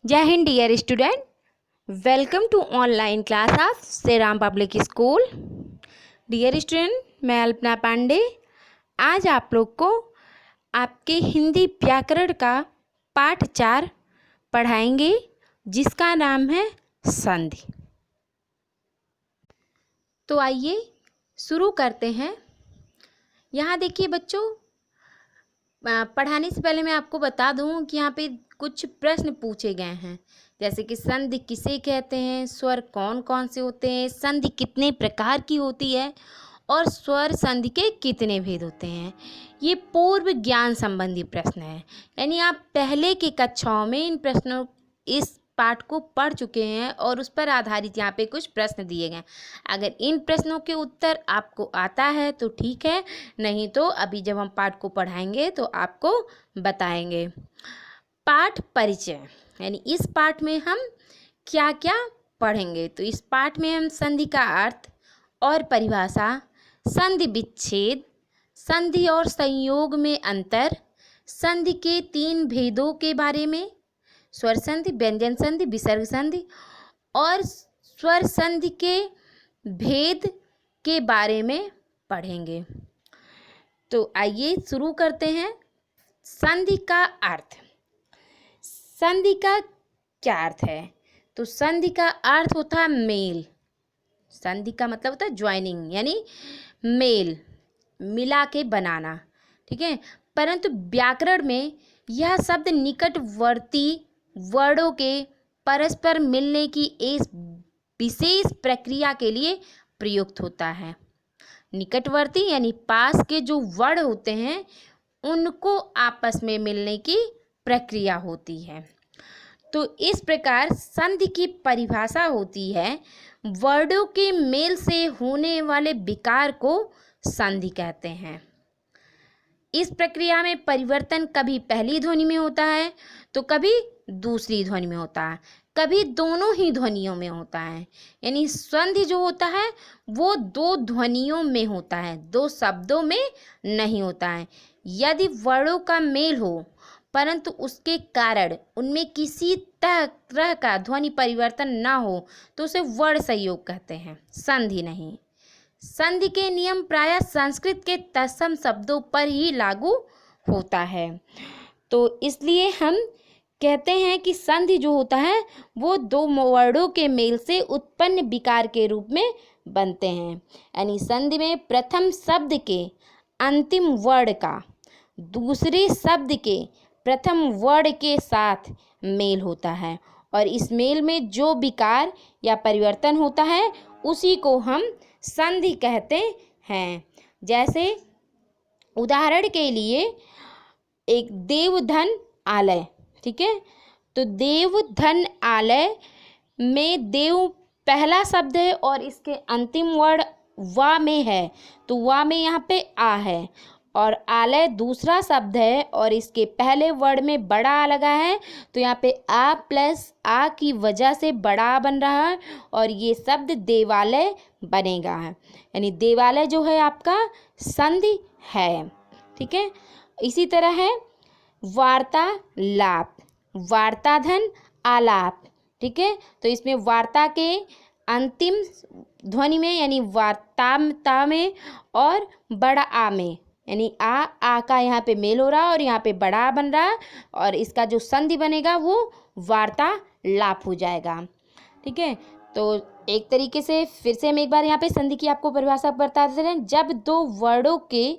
जय हिंद dear student, welcome to online class of Shri Ram public school. Dear student, मैं अल्पना पांडे आज आप लोग को आपके हिंदी व्याकरण का पाठ 4 पढ़ाएंगे, जिसका नाम है संधि। तो आइए शुरू करते हैं। यहाँ देखिए बच्चों, पढ़ाने से पहले मैं आपको बता दूं कि यहाँ पे कुछ प्रश्न पूछे गए हैं, जैसे कि संधि किसे कहते हैं, स्वर कौन कौन से होते हैं, संधि कितने प्रकार की होती है और स्वर संधि के कितने भेद होते हैं। ये पूर्व ज्ञान संबंधी प्रश्न है, यानी आप पहले की कक्षाओं में इन प्रश्नों इस पाठ को पढ़ चुके हैं और उस पर आधारित यहाँ पे कुछ प्रश्न दिए गए। अगर इन प्रश्नों के उत्तर आपको आता है तो ठीक है, नहीं तो अभी जब हम पाठ को पढ़ाएंगे तो आपको बताएंगे। पाठ परिचय, यानी इस पाठ में हम क्या क्या पढ़ेंगे। तो इस पाठ में हम संधि का अर्थ और परिभाषा, संधि विच्छेद, संधि और संयोग में अंतर, संधि के 3 भेदों के बारे में, स्वर संधि, व्यंजन संधि, विसर्ग संधि और स्वर संधि के भेद के बारे में पढ़ेंगे। तो आइए शुरू करते हैं। संधि का अर्थ। संधि का क्या अर्थ है? तो संधि का अर्थ होता है मेल। संधि का मतलब होता है ज्वाइनिंग, यानी मेल, मिला के बनाना, ठीक है। परंतु व्याकरण में यह शब्द निकटवर्ती वर्णों के परस्पर मिलने की एक विशेष प्रक्रिया के लिए प्रयुक्त होता है। निकटवर्ती यानी पास के जो वर्ण होते हैं उनको आपस में मिलने की प्रक्रिया होती है। तो इस प्रकार संधि की परिभाषा होती है वर्णों के मेल से होने वाले विकार को संधि कहते हैं। इस प्रक्रिया में परिवर्तन कभी पहली ध्वनि में होता है तो कभी दूसरी ध्वनि में होता है, कभी दोनों ही ध्वनियों में होता है। यानी संधि जो होता है वो 2 ध्वनियों में होता है, 2 शब्दों में नहीं होता है। यदि वर्णों का मेल हो परंतु उसके कारण उनमें किसी तरह का ध्वनि परिवर्तन ना हो तो उसे वर्ण संयोग कहते हैं, संधि नहीं। संधि के नियम प्रायः संस्कृत के तत्सम शब्दों पर ही लागू होता है। तो इसलिए हम कहते हैं कि संधि जो होता है वो 2 वर्णों के मेल से उत्पन्न विकार के रूप में बनते हैं। यानी संधि में प्रथम शब्द के अंतिम वर्ण का दूसरे शब्द के प्रथम वर्ण के साथ मेल होता है और इस मेल में जो विकार या परिवर्तन होता है उसी को हम संधि कहते हैं। जैसे उदाहरण के लिए एक देवधन आलय, ठीक है। तो देवधन आलय में देव पहला शब्द है और इसके अंतिम वर्ण वा में है, तो वा में यहाँ पे आ है, और आलय दूसरा शब्द है और इसके पहले वर्ण में बड़ा आ लगा है, तो यहाँ पे आ प्लस आ की वजह से बड़ा बन रहा है और ये शब्द देवालय बनेगा। यानी देवालय जो है आपका संधि है, ठीक है। इसी तरह है वार्तालाप, वार्ताधन आलाप, ठीक है। तो इसमें वार्ता के अंतिम ध्वनि में यानी वार्ता में और बड़ा आ में, यानी आ का यहाँ पे मेल हो रहा है और यहाँ पे बड़ा बन रहा है और इसका जो संधि बनेगा वो वार्तालाप हो जाएगा, ठीक है। तो एक तरीके से फिर से हम एक बार यहाँ पे संधि की आपको परिभाषा बताते हैं। जब 2 वर्णों के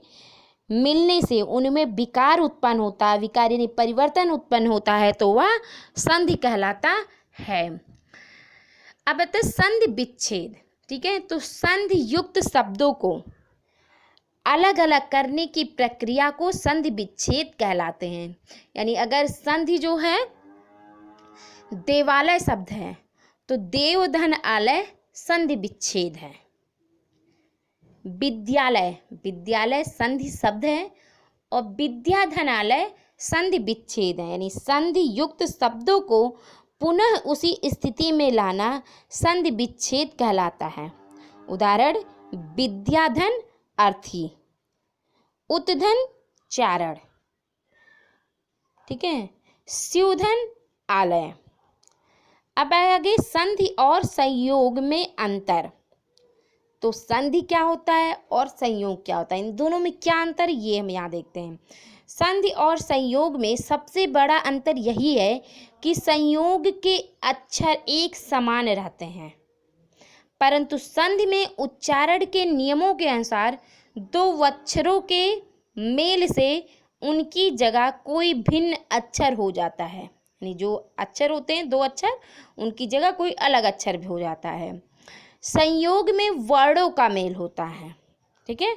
मिलने से उनमें विकार उत्पन्न होता है, विकार यानी परिवर्तन उत्पन्न होता है, तो वह संधि कहलाता है। अब आते संधि विच्छेद, ठीक है। तो संधि युक्त शब्दों को अलग अलग करने की प्रक्रिया को संधि विच्छेद कहलाते हैं। यानी अगर संधि जो है देवालय शब्द है तो देवधन आलय संधि विच्छेद है। विद्यालय, विद्यालय संधि शब्द है और विद्याधनालय संधि विच्छेद है। यानी संधि युक्त शब्दों को पुनः उसी स्थिति में लाना संधि विच्छेद कहलाता है। उदाहरण विद्याधन अर्थी, उत्धन चारण, ठीक है। स्यूधन आलय, अब आगे संधि और संयोग में अंतर। तो संधि क्या होता है और संयोग क्या होता है, इन दोनों में क्या अंतर है ये हम यहाँ देखते हैं। संधि और संयोग में सबसे बड़ा अंतर यही है कि संयोग के अक्षर एक समान रहते हैं, परंतु संधि में उच्चारण के नियमों के अनुसार दो अक्षरों के मेल से उनकी जगह कोई भिन्न अक्षर हो जाता है, यानी जो अक्षर होते हैं दो अक्षर, उनकी जगह कोई अलग अक्षर भी हो जाता है। संयोग में वर्णों का मेल होता है, ठीक है,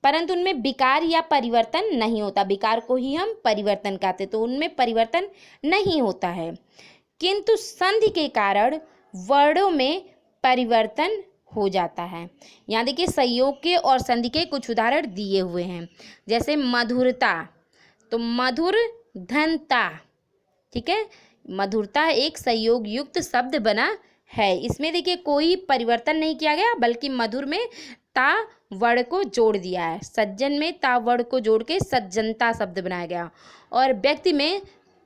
परंतु उनमें विकार या परिवर्तन नहीं होता। विकार को ही हम परिवर्तन कहते, तो उनमें परिवर्तन नहीं होता है। किंतु संधि के कारण वर्णों में परिवर्तन हो जाता है। यहाँ देखिए संयोग के और संधि के कुछ उदाहरण दिए हुए हैं, जैसे मधुरता, तो मधुर धनता, ठीक है, मधुरता एक संयोग युक्त शब्द बना है। इसमें देखिए कोई परिवर्तन नहीं किया गया, बल्कि मधुर में ता वर्ण को जोड़ दिया है, सज्जन में ता वर्ण को जोड़ के सज्जनता शब्द बनाया गया, और व्यक्ति में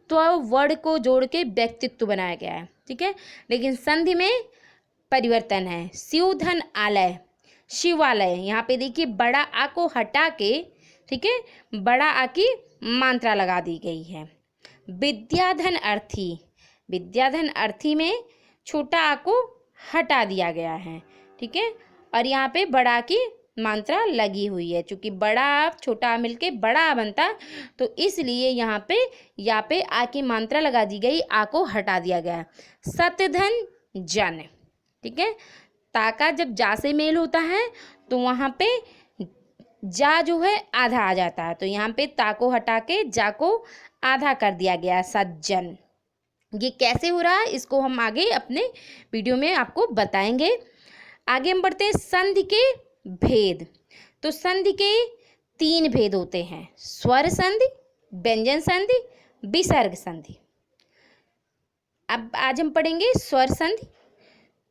त्व वर्ण को जोड़ के व्यक्तित्व बनाया गया है, ठीक है। लेकिन संधि में परिवर्तन है। शिवधन आलय, शिवालय, यहाँ पे देखिए बड़ा आ को हटा के, ठीक है, बड़ा आ की मात्रा लगा दी गई है। विद्याधन अर्थी, विद्याधन अर्थी में छोटा आ को हटा दिया गया है, ठीक है, और यहाँ पे बड़ा की मात्रा लगी हुई है। चूंकि बड़ा आ छोटा आ मिलके बड़ा आ बनता, तो इसलिए यहाँ पे आ की मात्रा लगा दी गई, आ को हटा दिया गया। सतधन जन, ठीक है, ता का जब जा से मेल होता है तो वहाँ पे जा जो है आधा आ जाता है, तो यहाँ पे ता को हटा के जा को आधा कर दिया गया, सज्जन। ये कैसे हो रहा है इसको हम आगे अपने वीडियो में आपको बताएंगे। आगे हम बढ़ते हैं संधि के भेद। तो संधि के 3 भेद होते हैं, स्वर संधि, व्यंजन संधि, विसर्ग संधि। अब आज हम पढ़ेंगे स्वर संधि।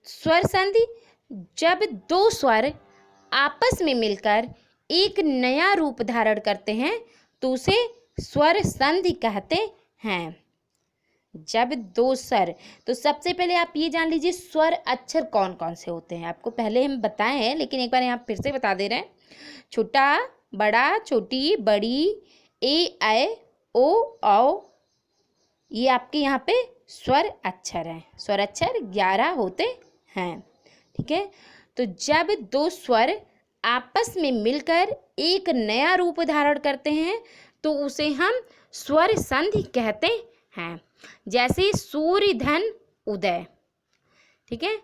स्वर संधि, जब दो स्वर आपस में मिलकर एक नया रूप धारण करते हैं तो उसे स्वर संधि कहते हैं। जब दो स्वर, तो सबसे पहले आप ये जान लीजिए स्वर अक्षर कौन कौन से होते हैं। आपको पहले हम बताए हैं, लेकिन एक बार यहाँ फिर से बता दे रहे हैं। छोटा, बड़ा, छोटी, बड़ी, ए, ऐ, ओ, औ, ये आपके यहाँ पे स्वर अक्षर हैं। स्वर अक्षर 11 होते हैं, ठीक है। तो जब दो स्वर आपस में मिलकर एक नया रूप धारण करते हैं तो उसे हम स्वर संधि कहते हैं। जैसे सूर्य धन उदय, ठीक है।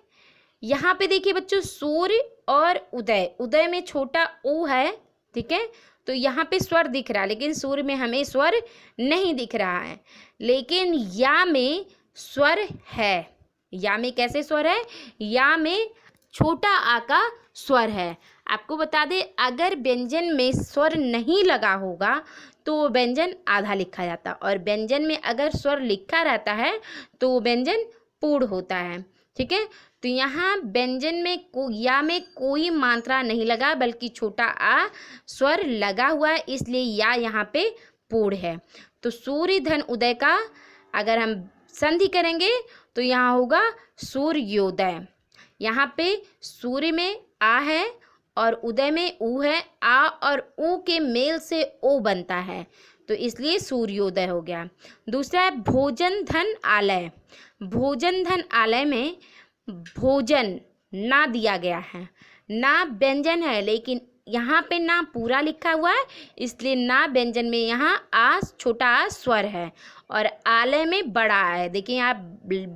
यहाँ पे देखिए बच्चों सूर्य और उदय, उदय में छोटा ऊ है, ठीक है, तो यहाँ पे स्वर दिख रहा है, लेकिन सूर्य में हमें स्वर नहीं दिख रहा है। लेकिन या में स्वर है। या में कैसे स्वर है? या में छोटा आ का स्वर है। आपको बता दें, अगर व्यंजन में स्वर नहीं लगा होगा तो वो व्यंजन आधा लिखा जाता, और व्यंजन में अगर स्वर लिखा रहता है तो वो व्यंजन पूर्ण होता है, ठीक है। तो यहाँ व्यंजन में या में कोई मात्रा नहीं लगा, बल्कि छोटा आ स्वर लगा हुआ है, इसलिए या यहाँ पे पूर्ण है। तो सूर्य धन उदय का अगर हम संधि करेंगे तो यहाँ होगा सूर्योदय। यहाँ पे सूर्य में आ है और उदय में ऊ है, आ और ऊ के मेल से ओ बनता है, तो इसलिए सूर्योदय हो गया। दूसरा है भोजन धन आलय। भोजन धन आलय में भोजन ना दिया गया है, ना व्यंजन है, लेकिन यहाँ पे ना पूरा लिखा हुआ है, इसलिए ना व्यंजन में यहाँ आ छोटा आ स्वर है, और आलय में बड़ा आ है। देखिए यहाँ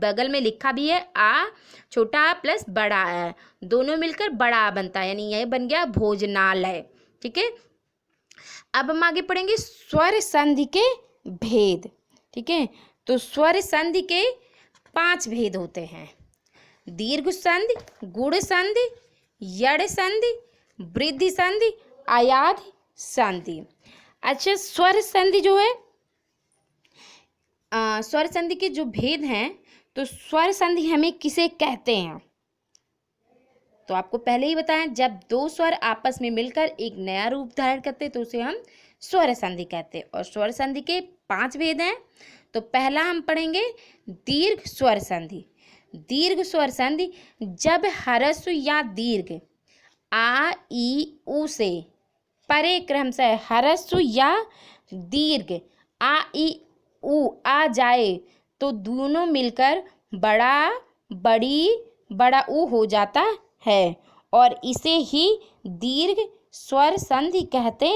बगल में लिखा भी है आ छोटा आ प्लस बड़ा आ है, दोनों मिलकर बड़ा आ बनता है, यानी यह बन गया भोजनालय, ठीक है। अब हम आगे पढ़ेंगे स्वर संधि के भेद, ठीक है। तो स्वर संधि के 5 भेद होते हैं, दीर्घ संधि, गुण संधि, यड़ संधि, वृद्धि संधि, आयाध संधि। अच्छा, स्वर संधि जो है, स्वर संधि के जो भेद हैं, तो स्वर संधि हमें किसे कहते हैं? तो आपको पहले ही बताया, जब दो स्वर आपस में मिलकर एक नया रूप धारण करते हैं तो उसे हम स्वर संधि कहते हैं। और स्वर संधि के 5 भेद हैं। तो पहला हम पढ़ेंगे दीर्घ स्वर संधि। दीर्घ स्वर संधि जब ह्रस्व या दीर्घ आ ई उ से परे क्रमशः ह्रस्व या दीर्घ आ ई उ आ जाए तो दोनों मिलकर बड़ा बड़ी बड़ा ऊ हो जाता है और इसे ही दीर्घ स्वर संधि कहते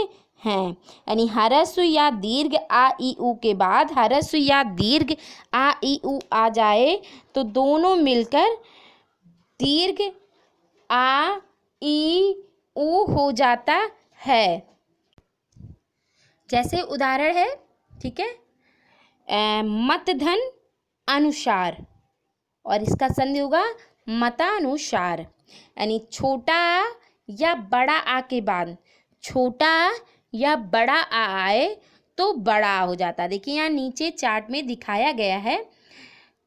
हैं। यानी ह्रस्व या दीर्घ आ ई उ के बाद ह्रस्व या दीर्घ आ ई उ आ जाए तो दोनों मिलकर दीर्घ आ ई उ हो जाता है। जैसे उदाहरण है, ठीक है, मतधन अनुसार, और इसका संधि होगा मतानुसार। यानी छोटा या बड़ा आ के बाद छोटा या बड़ा आ आए तो बड़ा हो जाता। देखिए यहाँ नीचे चार्ट में दिखाया गया है,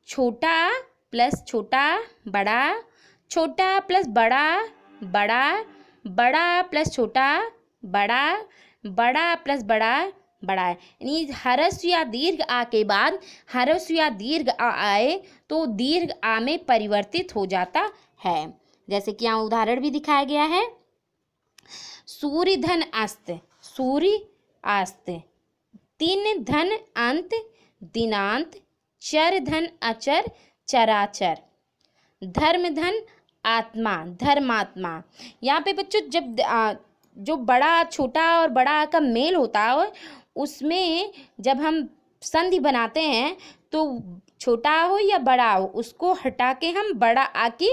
छोटा प्लस छोटा बड़ा, छोटा प्लस बड़ा बड़ा, बड़ा प्लस छोटा बड़ा, बड़ा प्लस बड़ा बड़ा है। यानी ह्रस्व या दीर्घ आ के बाद ह्रस्व या दीर्घ आ आए तो दीर्घ आ में परिवर्तित हो जाता है। जैसे कि यहाँ उदाहरण भी दिखाया गया है, सूर्य धन अस्त, सूर्य अस्त, दिन धन अंत दिनांत, चर धन अचर चराचर, धर्म धन आत्मा धर्मात्मा। यहाँ पे बच्चों जब जो बड़ा छोटा और बड़ा का मेल होता है उसमें जब हम संधि बनाते हैं तो छोटा हो या बड़ा हो उसको हटा के हम बड़ा आ की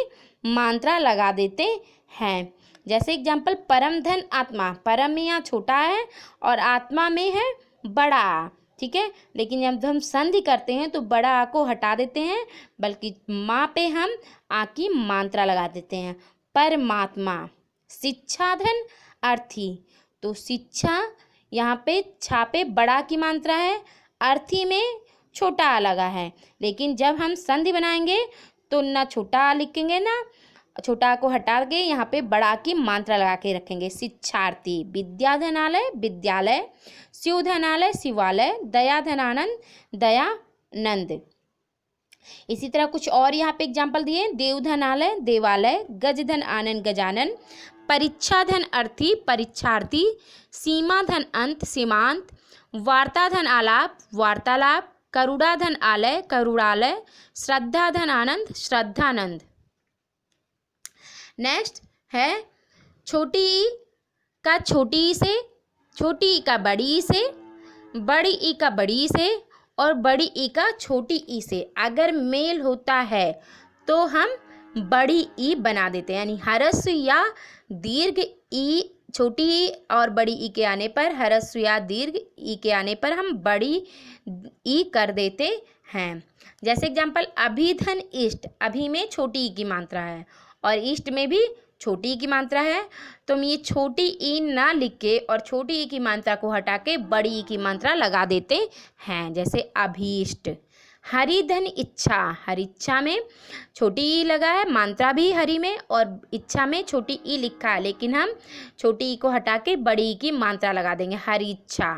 मात्रा लगा देते हैं। जैसे एग्जाम्पल परम धन आत्मा, परम में यहाँ छोटा है और आत्मा में है बड़ा, ठीक है, लेकिन जब हम संधि करते हैं तो बड़ा आ को हटा देते हैं बल्कि माँ पे हम आ की मात्रा लगा देते हैं। परमात्मा, शिक्षा धन अर्थी, तो शिक्षा यहाँ पे छापे बड़ा की मात्रा है, अर्थी में छोटा आ लगा है, लेकिन जब हम संधि बनाएंगे तो ना छोटा आ लिखेंगे ना छोटा को हटा के यहाँ पे बड़ा की मात्रा लगा के रखेंगे। शिक्षार्थी, विद्याधनालय विद्यालय, शिवधनालय शिवालय, दयाधनानंद दयानंद। इसी तरह कुछ और यहाँ पे एग्जाम्पल दिए, देवधनालय देवालय, गजधन आनंद गजानन, परीक्षा धन अर्थी परीक्षार्थी, सीमा धन अंत सीमांत, वार्ता धन आलाप वार्तालाप, करुणा धन आलय करुणालय, श्रद्धा धन आनंद श्रद्धानंद। नेक्स्ट है छोटी ई का छोटी ई से, छोटी ई का बड़ी ई से, बड़ी ई का बड़ी ई से और बड़ी ई का छोटी ई से अगर मेल होता है तो हम बड़ी ई बना देते हैं। यानी ह्रस्व या दीर्घ ई छोटी ई और बड़ी ई के आने पर, ह्रस्व या दीर्घ ई के आने पर हम बड़ी ई कर देते हैं। जैसे एग्जाम्पल अभिधन इष्ट, अभी में छोटी ई की मात्रा है और इष्ट में भी छोटी ई की मात्रा है, तो हम ये छोटी ई ना लिख के और छोटी ई की मात्रा को हटा के बड़ी ई की मात्रा लगा देते हैं। जैसे अभीष्ट। हरिधन इच्छा, हर इच्छा में छोटी ई लगा है, मात्रा भी हरि में और इच्छा में छोटी ई लिखा है, लेकिन हम छोटी ई को हटा के बड़ी ई की मात्रा लगा देंगे, हरि इच्छा।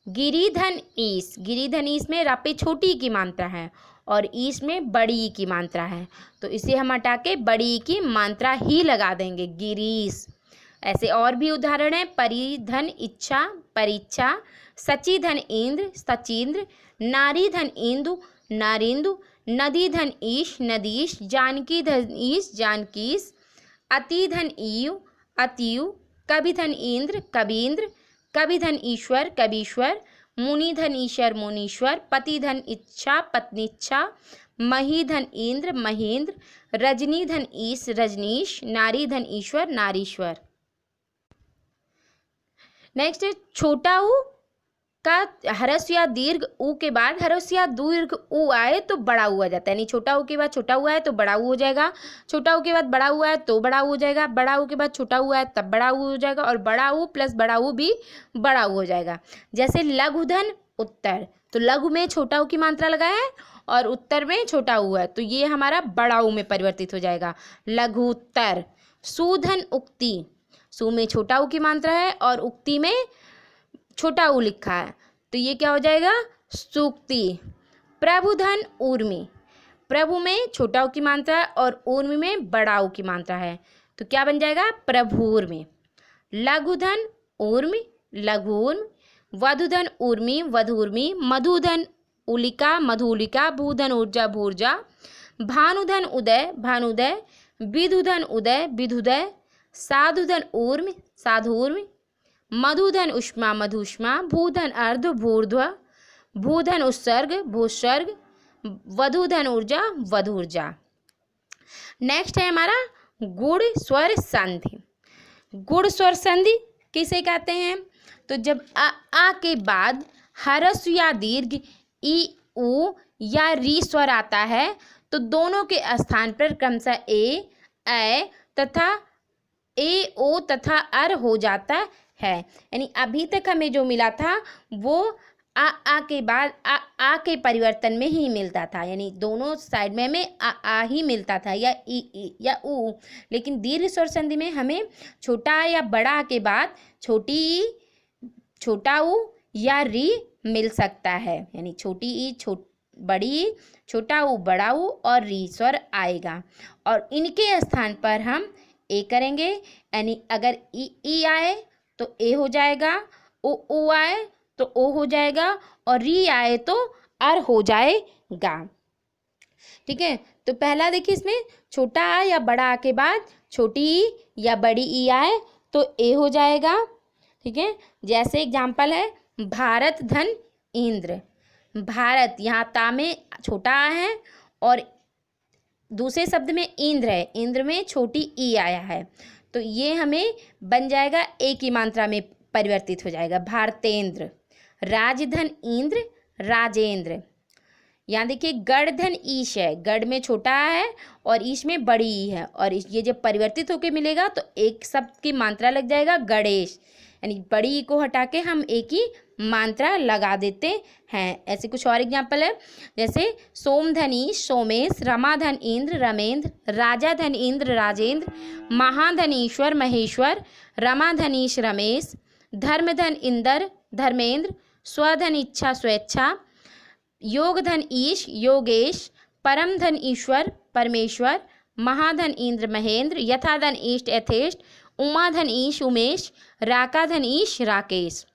गिरिधन ईस, गिरिधन ईस में रपे छोटी ई की मात्रा है और ईस में बड़ी ई की मात्रा है, तो इसे हम हटा के बड़ी ई की मात्रा ही लगा देंगे, गिरीश। ऐसे और भी उदाहरण है, परिधन इच्छा परीक्षा, सचिधन इंद्र सचिंद्र, नारी धन इंदु नारिंदु, नदी धन ईश नदीश, जानकी धन ईश जानकीश, अति धन ईयु अतियु, कवि धन इंद्र कबींद्र, कवि धन ईश्वर कबीश्वर, मुनि धन ईश्वर मुनीश्वर, पति धन इच्छा पत्नीच्छा, मही धन इंद्र महेंद्र, रजनी धन ईश रजनीश, नारी धन ईश्वर नारीश्वर। नेक्स्ट छोटा ऊ का ह्रस्व या दीर्घ ऊ के बाद ह्रस्व या दीर्घ ऊ आए तो बड़ा ऊ आ जाता है। यानी छोटा ऊ के बाद छोटा ऊ आए तो बड़ा ऊ हो जाएगा, छोटा ऊ के बाद बड़ा ऊ आए तो बड़ा ऊ हो जाएगा, बड़ा ऊ के बाद छोटा ऊ आए तब बड़ा ऊ हो जाएगा और बड़ा ऊ प्लस बड़ा ऊ भी बड़ा ऊ हो जाएगा। जैसे लघुधन उत्तर, तो लघु में छोटा ऊ की मात्रा लगा है और उत्तर में छोटा ऊ है, तो ये हमारा बड़ा ऊ में परिवर्तित हो जाएगा, लघु उत्तर। सुधन उक्ति, सु में छोटा ऊ की मात्रा है और उक्ति में छोटा ऊ लिखा है, तो ये क्या हो जाएगा, सूक्ति। प्रबुधन उर्मी, प्रभु में छोटा ऊ की मात्रा और ऊर्मी में बड़ा ऊ की मात्रा है, तो क्या बन जाएगा प्रभुर्मी। लघुधन ऊर्मी लघुर्मी, वधुधन ऊर्मी वधूर्मी, मधुधन उलिका मधुलिका, भूधन ऊर्जा भूर्जा, भानुधन उदय भानुदय, विधुधन उदय विधुदय, साधुधन ऊर्मी साधूर्मी, मधुधन उष्मा मधुष्मा, भूधन अर्ध भूर्ध्व, भूधन उत्सर्ग भूसर्ग, वधुधन ऊर्जा वधूर्जा। नेक्स्ट है हमारा गुण स्वर संधि। गुण स्वर संधि किसे कहते हैं? तो जब आ के बाद ह्रस्व या दीर्घ ई उ या री स्वर आता है तो दोनों के स्थान पर क्रमशः ए तथा ए ओ तथा अर हो जाता है। यानी अभी तक हमें जो मिला था वो आ के बाद आ के परिवर्तन में ही मिलता था, यानी दोनों साइड में हमें आ ही मिलता था या ई या उ। लेकिन दीर्घ स्वर संधि में हमें छोटा या बड़ा के बाद छोटी ई छोटा उ या री मिल सकता है, यानी छोटी ई बड़ी ई, छोटा उ बड़ा उ और री स्वर आएगा और इनके स्थान पर हम ए करेंगे। यानी अगर ई आए तो ए हो जाएगा, ओ आए तो ओ हो जाएगा और री आए तो अर हो जाएगा। ठीक है, तो पहला देखिए इसमें छोटा आ या बड़ा आ के बाद छोटी ई या बड़ी ई आए तो ए हो जाएगा। ठीक है, जैसे एग्जाम्पल है भारत धन इंद्र। भारत यहाँ ता में छोटा आ है और दूसरे शब्द में इंद्र है, इंद्र में छोटी ई आया है तो ये हमें बन जाएगा ए की मात्रा में परिवर्तित हो जाएगा भारतेंद्र। राजधन इंद्र राजेंद्र। यहाँ देखिए गढ़धन ईश है, गढ़ में छोटा है और ईश में बड़ी ई है और ये जब परिवर्तित होकर मिलेगा तो एक शब्द की मात्रा लग जाएगा गणेश, यानी बड़ी ई को हटा के हम एक ही मात्रा लगा देते हैं। ऐसे कुछ और एग्जाम्पल है जैसे सोमधनीश सोमेश, रमाधन इंद्र रमेंद्र, राजाधन इंद्र राजेंद्र, महाधन ईश्वर महेश्वर, रमाधनीश रमेश, धर्मधन इंद्र धर्मेंद्र, स्वधन इच्छा स्वेच्छा, योगधन ईश योगेश, परमधन ईश्वर परमेश्वर, महाधन इंद्र महेंद्र, यथाधन ईष्ट यथेष्ट, उमाधन ईश उमेश, राकाधन ईश राकेश।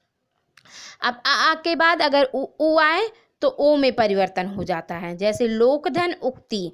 अब आ के बाद अगर उ आए तो ओ में परिवर्तन हो जाता है, जैसे लोकधन उक्ति,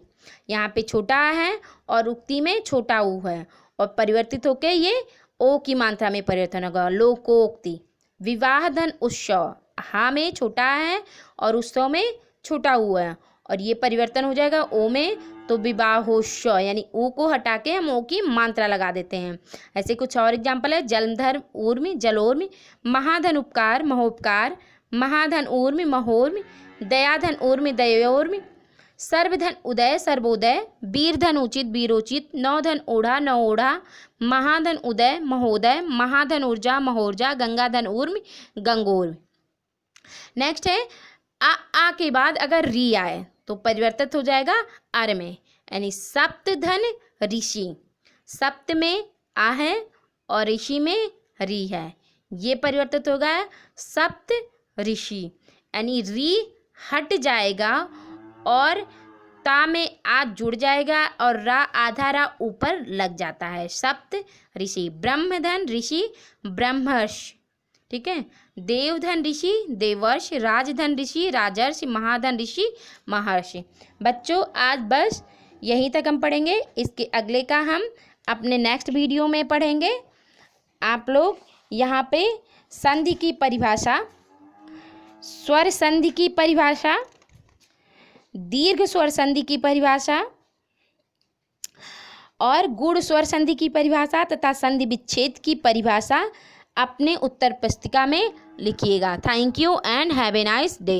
यहाँ पे छोटा है और उक्ति में छोटा ऊ है और परिवर्तित होके ये ओ की मात्रा में परिवर्तन होगा लोकोक्ति। विवाह धन उत्सव, हा में छोटा है और उत्सव में छोटा ऊ है और ये परिवर्तन हो जाएगा ओ में तो विवाहोत्सव, यानी ऊ को हटा के हम ओ की मात्रा लगा देते हैं। ऐसे कुछ और एग्जाम्पल है जलधर ऊर्मी जलोर्मी, महाधन उपकार महोपकार, महाधन ऊर्मी महोर्मी, दयाधन ऊर्मी दयोर्मी, सर्वधन उदय सर्वोदय, वीरधन उचित वीरोचित, नौधन ओढ़ा नवोढ़ा, महाधन उदय महोदय, महाधन ऊर्जा महोर्जा, गंगाधन ऊर्मी गंगोर्मी। नेक्स्ट है आ के बाद अगर री आए तो परिवर्तित हो जाएगा अर में, यानी सप्तधन ऋषि। सप्त में आ है और ऋषि में री है, ये परिवर्तित हो गया सप्त ऋषि, यानी री हट जाएगा और ता में आ जुड़ जाएगा और रा आधा रा ऊपर लग जाता है सप्त ऋषि। ब्रह्मधन ऋषि ब्रह्मर्ष। ठीक है, देवधन ऋषि देवर्ष, राजधन ऋषि राजर्ष, महाधन ऋषि महर्षि। बच्चों आज बस यहीं तक हम पढ़ेंगे, इसके अगले का हम अपने नेक्स्ट वीडियो में पढ़ेंगे। आप लोग यहाँ पे संधि की परिभाषा, स्वर संधि की परिभाषा, दीर्घ स्वर संधि की परिभाषा और गुण स्वर संधि की परिभाषा तथा संधि विच्छेद की परिभाषा अपने उत्तर पुस्तिका में लिखिएगा। Thank you and have a nice day.